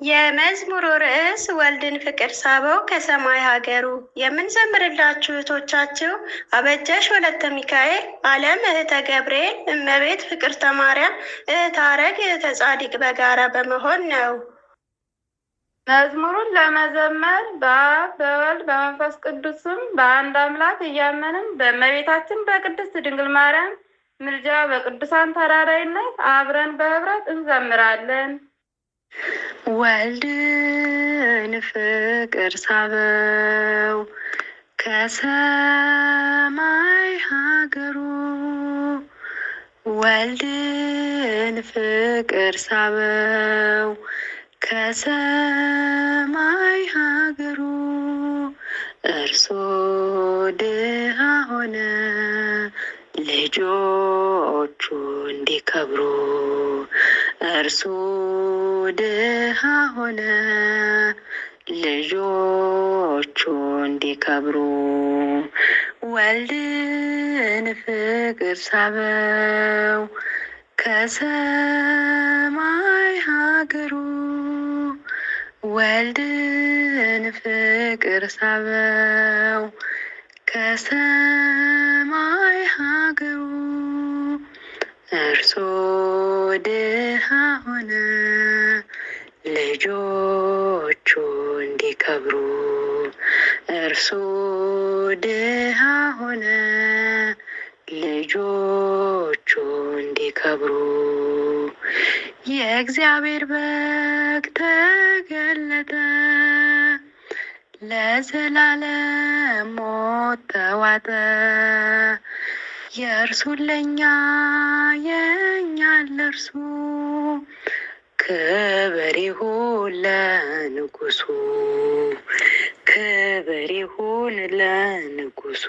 የመዝሙሩ ርዕስ ወልድን ፍቅር ሳበው ከሰማይ ሀገሩ። የምንዘምርላችሁ እህቶቻችሁ አበጀሽ ወለተ ሚካኤል፣ ዓለም እህተ ገብርኤል፣ እመቤት ፍቅርተ ማርያም፣ እህተ አረግ፣ እህተ ጻዲቅ በጋራ በመሆን ነው። መዝሙሩን ለመዘመር በአብ በወልድ በመንፈስ ቅዱስም በአንድ አምላክ እያመንን በእመቤታችን በቅድስት ድንግል ማርያም ምልጃ በቅዱሳን ተራዳኢነት አብረን በህብረት እንዘምራለን። ወልድን ፍቅር ሳበው ከሰማይ ሀገሩ፣ ወልድን ፍቅር ሳበው ከሰማይ ሀገሩ። እርሱ ድሃ ሆነ ልጆቹ እንዲከብሩ፣ እርሱ ድሃ ሆነ ልጆቹ እንዲከብሩ። ወልድን ፍቅር ሳበው ከሰማይ ሀገሩ፣ ወልድን ፍቅር ሳበው ከሰማይ ሀገሩ። እርሱ ድሃ ሆነ ልጆቹ እንዲከብሩ፣ እርሱ ድሃ ሆነ ልጆቹ እንዲከብሩ። የእግዚአብሔር በግ ተገለጠ፣ ለዘላለም ሞት ተዋጠ። የእርሱን ለእኛ የእኛን ለእርሱ፣ ክብር ይሁን ለንጉሱ፣ ክብር ይሁን ለንጉሱ።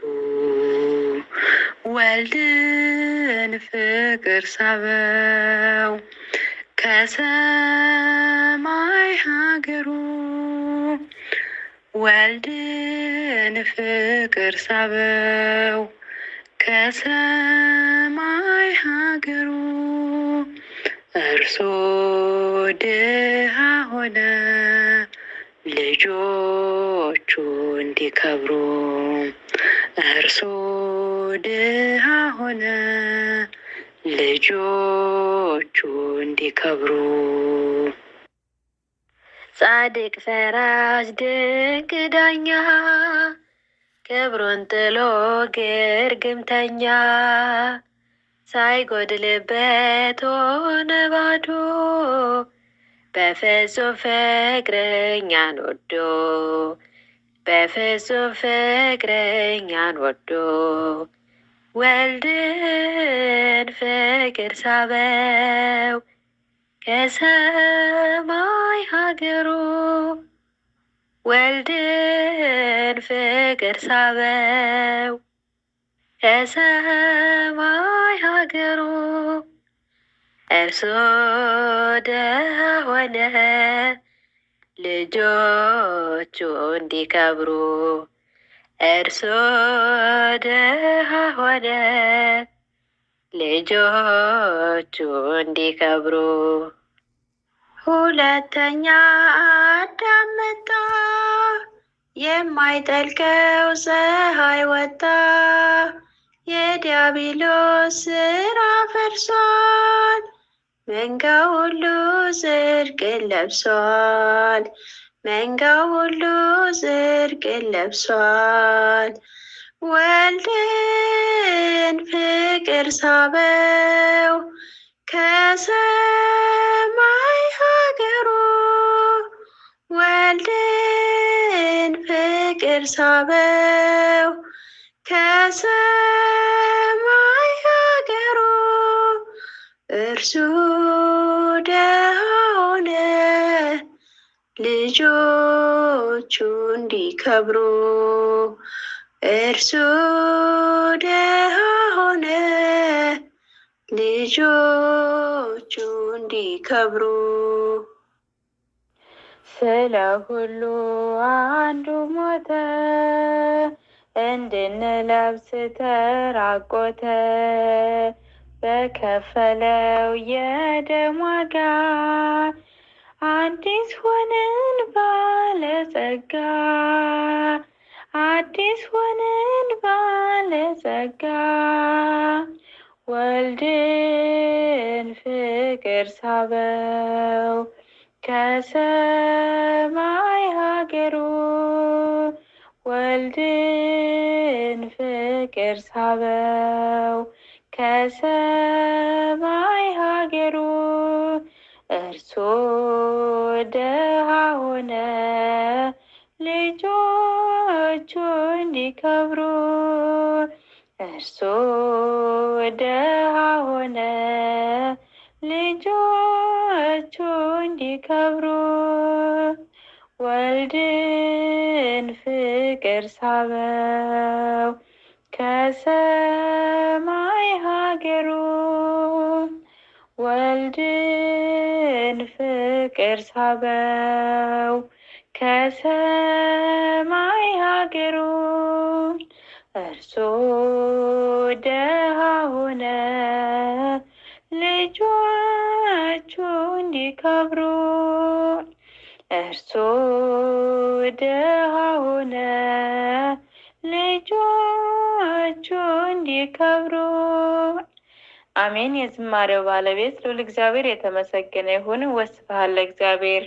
ወልድን ፍቅር ሳበው ከሰማይ ሀገሩ፣ ወልድን ፍቅር ሳበው ከሰማይ ሀገሩ። እርሱ ድሃ ሆነ ልጆቹ እንዲከብሩ፣ እርሱ ድሃ ሆነ ልጆቹ እንዲከብሩ። ጻድቅ ፈራጅ ድንቅ ዳኛ፣ ክብሩን ጥሎ ግርግምተኛ፣ ሳይጎድልበት ሆነ ባዶ፣ በፍጹም ፍቅር እኛን ወዶ፣ በፍጹም ፍቅር እኛን ወዶ። ወልድን ፍቅር ሳበው ከሰማይ ሀገሩ፣ ወልድን ፍቅር ሳበው ከሰማይ ሀገሩ። እርሱ ድሃ ሆነ ልጆቹ እንዲከብሩ፣ እርሱ ድሃ ሆነ ልጆቹ እንዲከብሩ። ሁለተኛ አዳም መጣ፣ የማይጠልቀው ፀሐይ ወጣ። የዲያብሎስ ስራ ፈርሷል፣ መንጋው ሁሉ ጽድቅን ለብሷል፣ መንጋው ሁሉ ጽድቅን ለብሷል። ወልድን ፍቅር ሳበው ከሰማይ ሀገሩ፣ ወልድን ፍቅር ሳበው ከሰማይ ሀገሩ። እርሱ ድሃ ሆነ ልጆቹ እንዲከብሩ፣ እርሱ ድሃ ሆነ ልጆቹ እንዲከብሩ። ስለ ሁሉ አንዱ ሞተ፣ እንድንለብስ ተራቆተ። በከፈለው የደም ዋጋ አዲስ ሆነን ባለጸጋ አዲስ ሆነን ባለጸጋ ወልድን ፍቅር ሳበው ከሰማይ ሀገሩ ወልድን ፍቅር ሳበው ከሰማይ ሀገሩ እርሱ ደሃ ሆነ ልጆቹ እንዲከብሩ እርሱ ደሃ ሆነ ልጆቹ እንዲከብሩ ወልድን ፍቅር ሳበው ከሰማይ ሀገሩ ወልድን ፍቅር ሳበው ከሰማይ ሀገሩ እርሱ ደሃ ሆነ ልጆቹ እንዲከብሩ እርሱ ደሃ ሆነ ልጆቹ እንዲከብሩ። አሜን። የዝማሬው ባለቤት ልዑል እግዚአብሔር የተመሰገነ ይሁን። ወስብሐት ለእግዚአብሔር።